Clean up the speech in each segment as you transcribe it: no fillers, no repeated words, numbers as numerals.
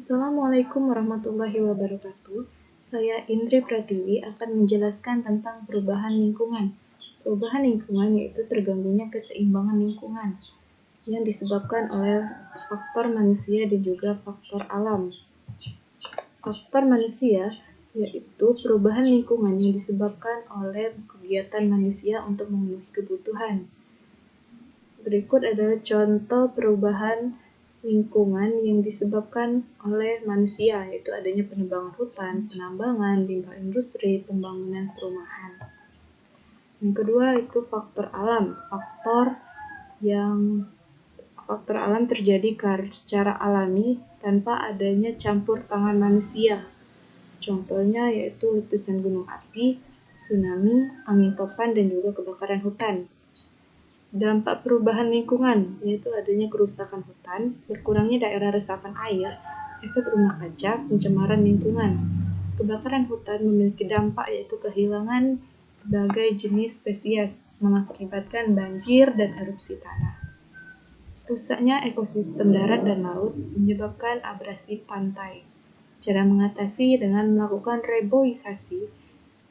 Assalamualaikum warahmatullahi wabarakatuh. Saya Indri Pratiwi akan menjelaskan tentang perubahan lingkungan. Perubahan lingkungan yaitu terganggunya keseimbangan lingkungan yang disebabkan oleh faktor manusia dan juga faktor alam. Faktor manusia yaitu perubahan lingkungan yang disebabkan oleh kegiatan manusia untuk memenuhi kebutuhan. Berikut adalah contoh perubahan lingkungan yang disebabkan oleh manusia, yaitu adanya penebangan hutan, penambangan, limbah industri, pembangunan perumahan. Yang kedua itu faktor alam. Faktor alam terjadi secara alami tanpa adanya campur tangan manusia. Contohnya yaitu letusan gunung api, tsunami, angin topan, dan juga kebakaran hutan. Dampak perubahan lingkungan, yaitu adanya kerusakan hutan, berkurangnya daerah resapan air, efek rumah kaca, pencemaran lingkungan. Kebakaran hutan memiliki dampak yaitu kehilangan berbagai jenis spesies, mengakibatkan banjir dan erupsi tanah. Rusaknya ekosistem darat dan laut menyebabkan abrasi pantai. Cara mengatasi dengan melakukan reboisasi,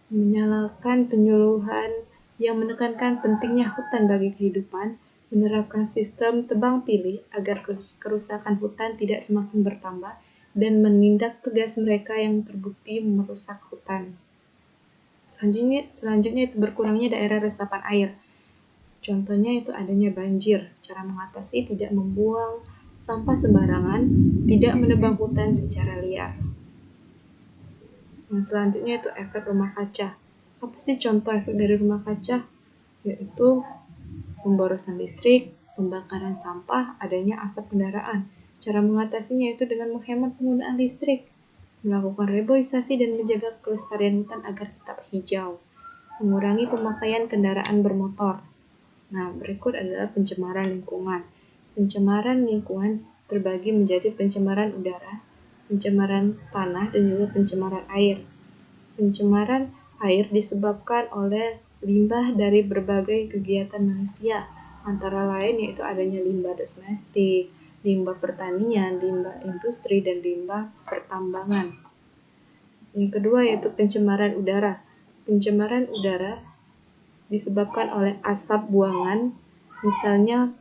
menyalakan penyuluhan yang menekankan pentingnya hutan bagi kehidupan, menerapkan sistem tebang pilih agar kerusakan hutan tidak semakin bertambah, dan menindak tegas mereka yang terbukti merusak hutan. Selanjutnya itu berkurangnya daerah resapan air. Contohnya itu adanya banjir. Cara mengatasi tidak membuang sampah sembarangan, tidak menebang hutan secara liar. Yang selanjutnya itu efek rumah kaca. Apa sih contoh efek dari rumah kaca? Yaitu pemborosan listrik, pembakaran sampah, adanya asap kendaraan. Cara mengatasinya itu dengan menghemat penggunaan listrik, melakukan reboisasi dan menjaga kelestarian hutan agar tetap hijau, mengurangi pemakaian kendaraan bermotor. Nah, berikut adalah pencemaran lingkungan. Pencemaran lingkungan terbagi menjadi pencemaran udara, pencemaran tanah, dan juga pencemaran air. Pencemaran air disebabkan oleh limbah dari berbagai kegiatan manusia, antara lain yaitu adanya limbah domestik, limbah pertanian, limbah industri, dan limbah pertambangan. Yang kedua yaitu pencemaran udara. Pencemaran udara disebabkan oleh asap buangan, misalnya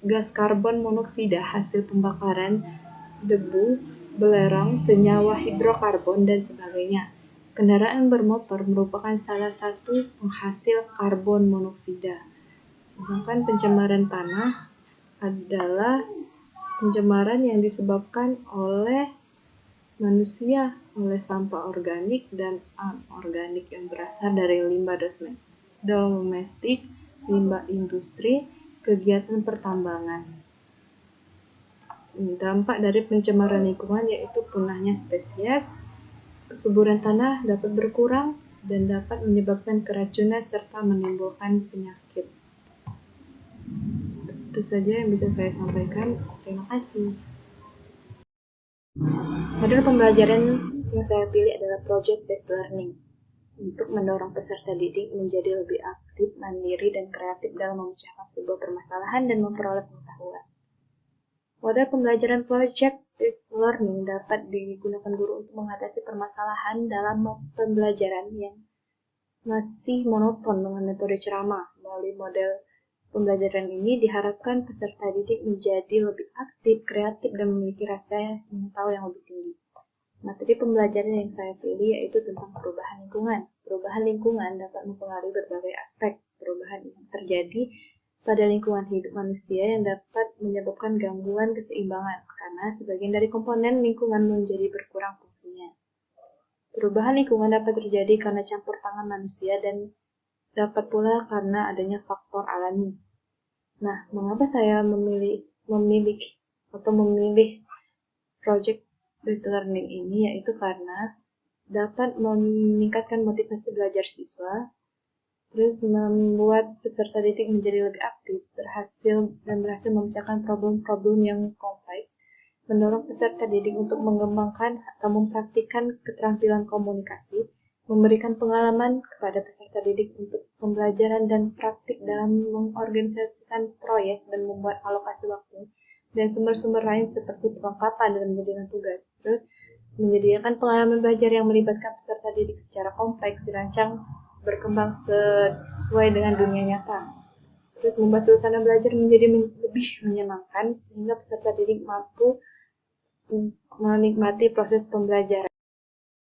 gas karbon monoksida hasil pembakaran, debu, belerang, senyawa hidrokarbon, dan sebagainya. Kendaraan bermotor merupakan salah satu penghasil karbon monoksida. Sedangkan pencemaran tanah adalah pencemaran yang disebabkan oleh manusia, oleh sampah organik dan anorganik yang berasal dari limbah domestik, limbah industri, kegiatan pertambangan. Dampak dari pencemaran lingkungan yaitu punahnya spesies, kesuburan tanah dapat berkurang, dan dapat menyebabkan keracunan serta menimbulkan penyakit. Itu saja yang bisa saya sampaikan. Terima kasih. Model pembelajaran yang saya pilih adalah Project Based Learning untuk mendorong peserta didik menjadi lebih aktif, mandiri, dan kreatif dalam memecahkan sebuah permasalahan dan memperoleh pengetahuan. Model pembelajaran Project Based Learning dapat digunakan guru untuk mengatasi permasalahan dalam pembelajaran yang masih monoton dengan metode ceramah. Melalui model pembelajaran ini diharapkan peserta didik menjadi lebih aktif, kreatif, dan memiliki rasa ingin tahu yang lebih tinggi. Materi pembelajaran yang saya pilih yaitu tentang perubahan lingkungan. Perubahan lingkungan dapat mempengaruhi berbagai aspek. Perubahan yang terjadi pada lingkungan hidup manusia yang dapat menyebabkan gangguan keseimbangan, karena sebagian dari komponen lingkungan menjadi berkurang fungsinya. Perubahan lingkungan dapat terjadi karena campur tangan manusia dan dapat pula karena adanya faktor alami. Nah, mengapa saya memilih Project Based Learning ini, yaitu karena dapat meningkatkan motivasi belajar siswa, terus membuat peserta didik menjadi lebih aktif, berhasil memecahkan problem-problem yang kompleks, mendorong peserta didik untuk mengembangkan atau mempraktikkan keterampilan komunikasi, memberikan pengalaman kepada peserta didik untuk pembelajaran dan praktik dalam mengorganisasikan proyek dan membuat alokasi waktu, dan sumber-sumber lain seperti perlengkapan dalam menjalankan tugas. Terus, menyediakan pengalaman belajar yang melibatkan peserta didik secara kompleks, dirancang berkembang sesuai dengan dunia nyata. Terus, membuat suasana belajar menjadi lebih menyenangkan sehingga peserta didik mampu menikmati proses pembelajaran.